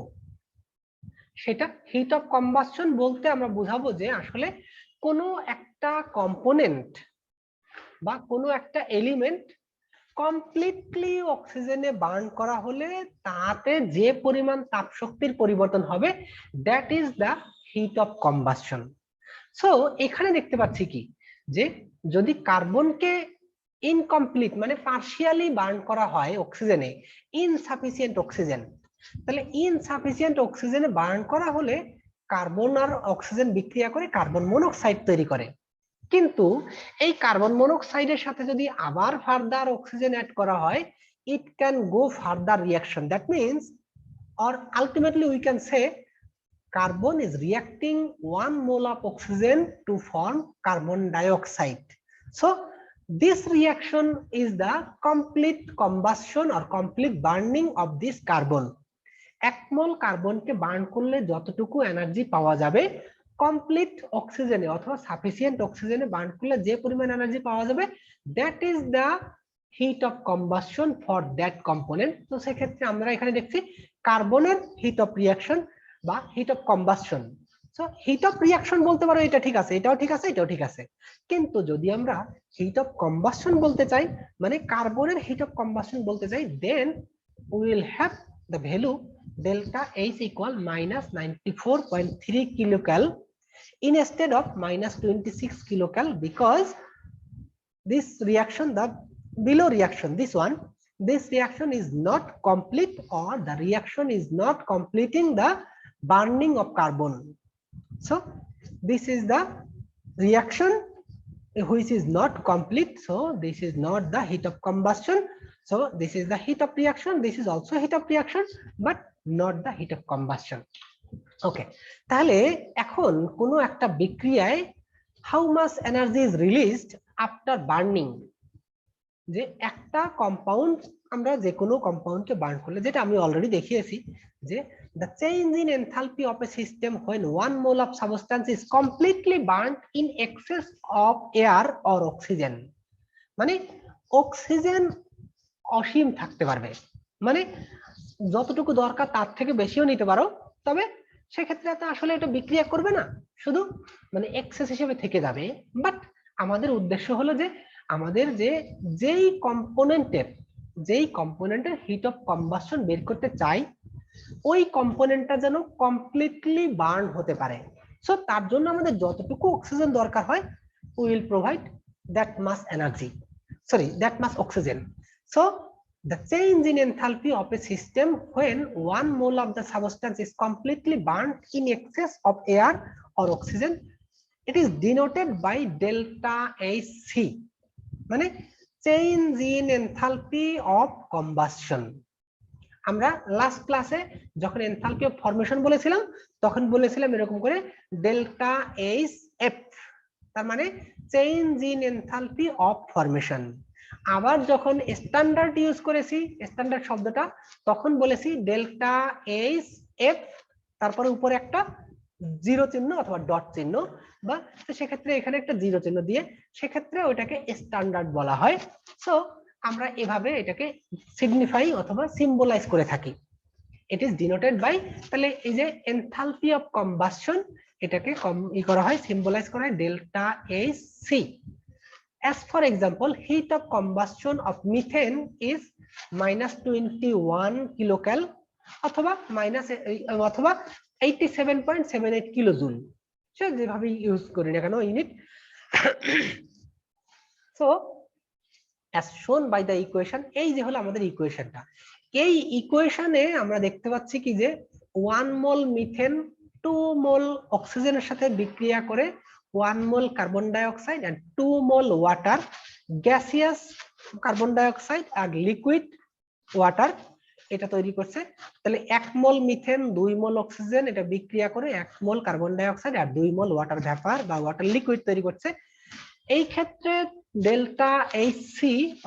সেটা হিট অফ কম্বাসশন বলতে আমরা বুঝাবো যে আসলে কোনো একটা কম্পোনেন্ট বা কোনো একটা এলিমেন্ট কমপ্লিটলি অক্সিজেনে বার্ন করা হলে তাতে যে পরিমাণ তাপ শক্তির পরিবর্তন হবে that is the heat of combustion. So এখানে দেখতে পাচ্ছি কি যে যদি কার্বনকে ইনকমপ্লিট মানে পার্শিয়ালি বার্ন করা হয় অক্সিজেনে, ইনসাফিসিয়েন্ট অক্সিজেন, তাহলে ইনসাফিসিয়েন্ট অক্সিজেনে বার্ন করা হলে কার্বন আর অক্সিজেন বিক্রিয়া করে কার্বন মনোক্সাইড তৈরি করে। কিন্তু এই কার্বন মনোক্সাইডের সাথে যদি আবার ফার্দার অক্সিজেন অ্যাড করা হয় it can go further reaction, that means or ultimately we can say carbon is reacting 1 mole of oxygen to form carbon dioxide. So this reaction is the complete combustion or complete burning of this carbon. 1 mole কার্বনকে burn করলে যতটুকু energy পাওয়া যাবে complete অক্সিজেনে অথবা sufficient অক্সিজেনে burn করলে যে পরিমাণ এনার্জি পাওয়া যাবে that is the heat of combustion for that component. তো সেক্ষেত্রে আমরা এখানে দেখছি কার্বনের হিট অফ রিঅ্যাকশন বা heat of combustion. So heat of reaction বলতে পারো এটা ঠিক আছে, এটাও ঠিক আছে, এটাও ঠিক আছে, কিন্তু যদি আমরা হিট অফ কম্বাসশন বলতে চাই মানে কার্বনের হিট অফ কম্বাসশন বলতে চাই then we will have the value delta H equal -94.3 kilocal instead of -26 kilocal because this reaction, the below reaction, this reaction is not complete or the reaction is not completing the burning of carbon. So this is the reaction which is not complete, so this is not the heat of combustion. So this is the heat of reaction, this is also heat of reaction but not the heat of combustion. ওকে, তাহলে এখন কোনো একটা বিক্রিয়ায় how much energy is released after burning, যে একটা compound আমরা যে কোনো কম্পাউন্ডকে বার্ন করলে, যেটা আমি অলরেডি দেখিয়েছি যে the change in enthalpy of a system when 1 mole of substance is completely burnt in excess of air or oxygen, মানে অক্সিজেন অসীম থাকতে পারবে, মানে যতটুকু দরকার তার থেকে বেশিও নিতে পারো, তবে সেক্ষেত্রে তো আসলে এটা বিক্রিয়া করবে না, শুধু মানে এক্সেস হিসেবে থেকে যাবে। বাট আমাদের উদ্দেশ্য হলো যে আমাদের যেই কম্পোনেন্টের হিট অফ কম্বাসশন বের করতে চাই, ওই কম্পোনেন্টটা যেন কমপ্লিটলি বার্ন হতে পারে। সো তার জন্য আমাদের যতটুকু অক্সিজেন দরকার হয়, we will provide that much energy, sorry that much oxygen. So the change in enthalpy of a system when 1 mole of the substance is completely burnt in excess of air or oxygen, it is denoted by delta Hc, মানে change in enthalpy of combustion। আমরা last ক্লাসে যখন enthalpy of formation বলেছিলাম, তখন বলেছিলাম এরকম করে delta H F, তার মানে change in enthalpy of formation. আবার যখন স্ট্যান্ডার্ড ইউজ করেছি, স্ট্যান্ডার্ড শব্দটা, তখন বলেছি ডেল্টা এইচ এফ, তারপরে উপরে একটা জিরো চিহ্ন অথবা ডট চিহ্ন, বা সেক্ষেত্রে এখানে একটা জিরো চিহ্ন দিয়ে সেক্ষেত্রে ওইটাকে স্ট্যান্ডার্ড বলা হয়। সো আমরা এভাবে এটাকে সিগনিফাই অথবা সিম্বলাইজ করে থাকি। ইট ইজ ডিনোটেড বাই, তাহলে এই যে এনথালপি অফ কম্বাসশন, এটাকে করা হয়, সিম্বলাইজ করা হয় delta H C. As for example, heat of combustion of methane is -21 কিলোক্যাল অথবা অথবা 87.78 কিলোজুল, সে যেভাবে ইউজ করি না কেন unit. So as shown by the equation, এই যে হলো আমাদের ইকুয়েশনটা। এই ইকুয়েশনে আমরা দেখতে পাচ্ছি কি যে 1 মোল মিথেন 2 মোল অক্সিজেনের সাথে বিক্রিয়া করে 1 mole carbon dioxide and 2 mole water, gaseous carbon dioxide আর লিকুইড ওয়াটার, এটা তৈরি করছে। তাহলে 1 মোল মিথেন 2 মোল অক্সিজেন এটা বিক্রিয়া করে 1 মোল কার্বন ডাই অক্সাইড আর 2 মোল ওয়াটার ভ্যাপার বা ওয়াটার লিকুইড তৈরি করছে। এই ক্ষেত্রে ডেল্টা এইচ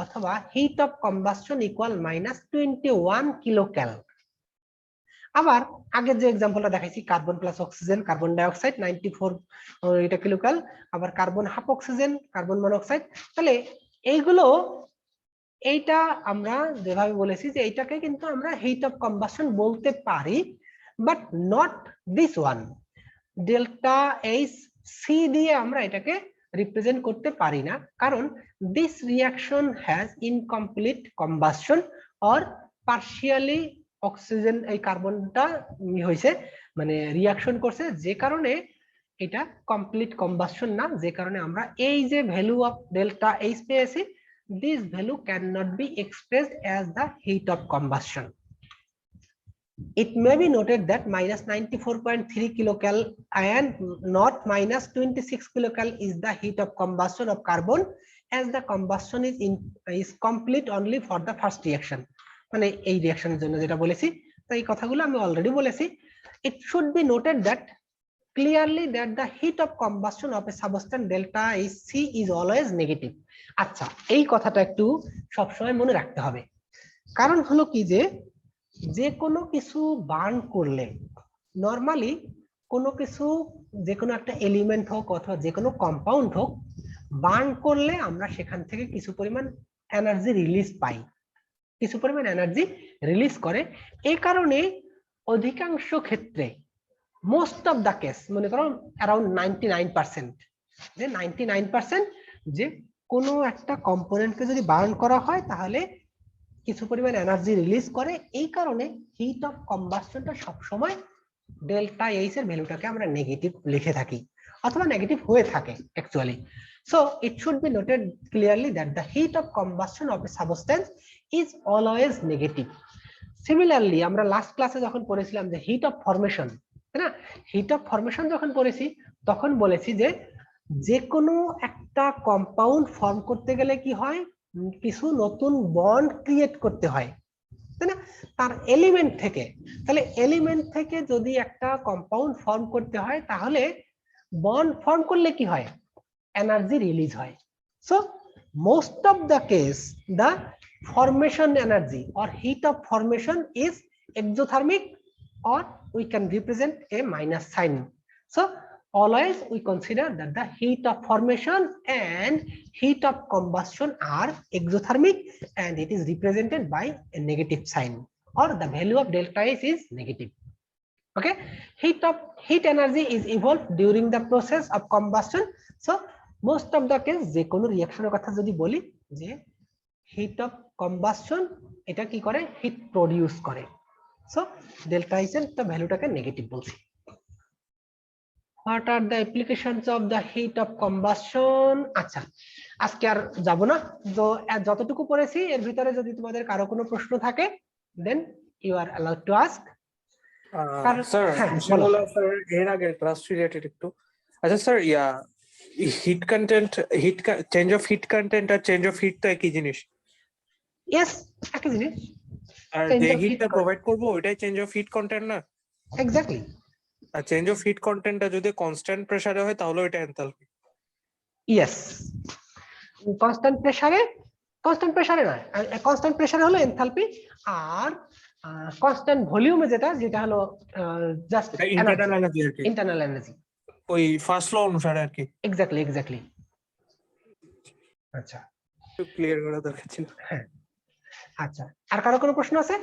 অথবা হিট অফ কম্বাসশন ইকুয়াল -21 কিলোক্যাল। আবার আগের যে এক্সাম্পলটা দেখাইছি, carbon plus oxygen carbon die oxide 94 এটা কিলোক্যাল, আবার carbon half oxygen carbon monoxide. তাহলে এইগুলো, এইটা আমরা যেভাবে বলেছি যে এইটাকে কিন্তু আমরা হিট অফ কম্বাসশন বলতে পারি, but not this one. Delta H C দিয়ে আমরা এটাকে রিপ্রেজেন্ট করতে পারি না, কারণ this reaction has incomplete combustion or partially oxygen, এই কার্বনটা হয়েছে মানে রিঅ্যাকশন করছে, যে কারণে এটা কমপ্লিট কম্বাসশন না, যে কারণে আমরা এই যে ভ্যালু অফ ডেল্টা এইচ পেয়েছি, this value can not be expressed as the heat of combustion. It may be noted that -94.3 kilocal and not -26 kilocal is the heat of combustion of carbon, as the combustion is complete only for the first reaction. মানে এই রিঅ্যাকশনের জন্য যেটা বলেছি, তাই এই কথাগুলো আমি already বলেছি। It should be noted that clearly that the heat of combustion of a substance delta Hc is always negative. আচ্ছা, এই কথাটা একটু সবসময় মনে রাখতে হবে, কারণ হলো কি যে কোনো কিছু বার্ন করলে নরমালি কোনো কিছু, যে কোনো একটা এলিমেন্ট হোক অথবা যে কোনো কম্পাউন্ড হোক, বার্ন করলে আমরা সেখান থেকে কিছু পরিমাণ এনার্জি রিলিজ পাই, কিছু পরিমাণ এনার্জি রিলিজ করে। এই কারণে অধিকাংশ ক্ষেত্রে, মোস্ট অফ দা কেস, মনে করো অ্যারাউন্ড 99%, যে 99% যে কোনো একটা কম্পোনেন্টকে যদি বার্ন করা হয় তাহলে কিছু পরিমাণ এনার্জি রিলিজ করে। এই কারণে হিট অফ কম্বাসশনটা সবসময় ডেল্টা এইচ এর ভ্যালুটাকে আমরা নেগেটিভ লিখে থাকি অথবা নেগেটিভ হয়ে থাকে actually. So it should be noted clearly that the heat of combustion of a substance is always negative. Similarly আমরা লাস্ট ক্লাসে যখন পড়েছিলাম যে হিট অফ ফরমেশন, তাই না, হিট অফ ফরমেশন যখন পড়েছি তখন বলেছি যে কোনো একটা কম্পাউন্ড ফর্ম করতে গেলে কি হয়, কিছু নতুন বন্ড ক্রিয়েট করতে হয়, তাই না, তার এলিমেন্ট থেকে। তাহলে এলিমেন্ট থেকে যদি একটা কম্পাউন্ড ফর্ম করতে হয় তাহলে বন্ড ফর্ম করলে কি হয়, এনার্জি রিলিজ হয়। So most of the case the formation energy or heat of formation is exothermic, or we can represent a minus sign. So always we consider that the heat of formation and heat of combustion are exothermic, and it is represented by a negative sign, or the value of delta S is negative. Okay, heat energy is evolved during the process of combustion. So most of the case যে কোনো রিঅ্যাকশনের কথা যদি বলি, যে hit of কম্বাসশন এটা কি করে, heat produce করে। সো ডেল্টা এস এর ভ্যালুটাকে নেগেটিভ বলছি। What are the applications of the heat of combustion. আচ্ছা, আজকে আর যাব না, তো যতটুকু পড়েছি এর ভিতরে যদি তোমাদের কারো কোনো প্রশ্ন থাকে then you are allowed to ask. Sir হ্যাঁ, বিষয়গুলো স্যার এর আগে ক্লাস রিলেটেড একটু। আচ্ছা sir, heat content, change of heat content আর চেঞ্জ অফ হিট তো একই জিনিস। ইয়েস, একই জিনিস। আর যে হিটটা প্রোভাইড করবো ওইটাই চেঞ্জ অফ হিট কন্টেন্ট না? এক্স্যাক্টলি। আর চেঞ্জ অফ হিট কন্টেন্টটা যদি কনস্ট্যান্ট প্রেসারে হয় তাহলে ওইটা এনথালপি। ইয়েস, কনস্ট্যান্ট প্রেসারে না, কনস্ট্যান্ট প্রেসারে হলো এনথালপি, আর কনস্ট্যান্ট ভলিউমে যেটা হলো জাস্ট ইন্টারনাল এনার্জি আর কি, ইন্টারনাল এনার্জি। ওই ফার্স্ট ল অনুসারে আর কি। এক্স্যাক্টলি। আচ্ছা, একটু ক্লিয়ার করা দরকার ছিল। হ্যাঁ, আচ্ছা, আর কারো কোনো প্রশ্ন আছে?